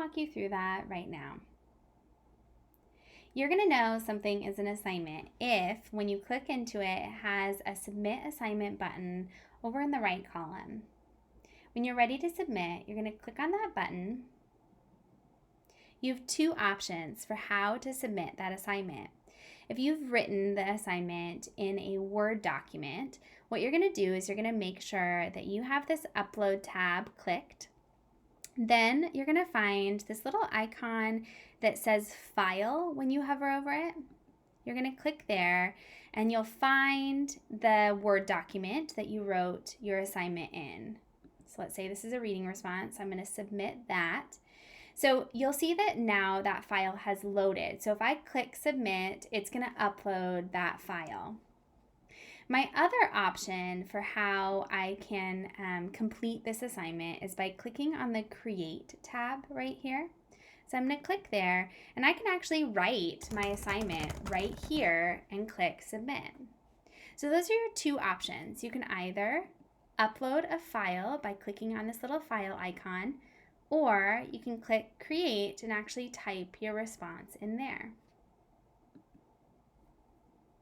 walk you through that right now. You're going to know something is an assignment if, when you click into it, it has a Submit Assignment button over in the right column. When you're ready to submit, you're going to click on that button. You have two options for how to submit that assignment. If you've written the assignment in a Word document, what you're going to do is you're going to make sure that you have this Upload tab clicked. Then you're going to find this little icon that says File when you hover over it. You're going to click there and you'll find the Word document that you wrote your assignment in. So let's say this is a reading response. I'm going to submit that. So you'll see that now that file has loaded. So if I click Submit, it's going to upload that file. My other option for how I can complete this assignment is by clicking on the Create tab right here. So I'm going to click there, and I can actually write my assignment right here and click Submit. So those are your two options. You can either upload a file by clicking on this little file icon, or you can click Create and actually type your response in there.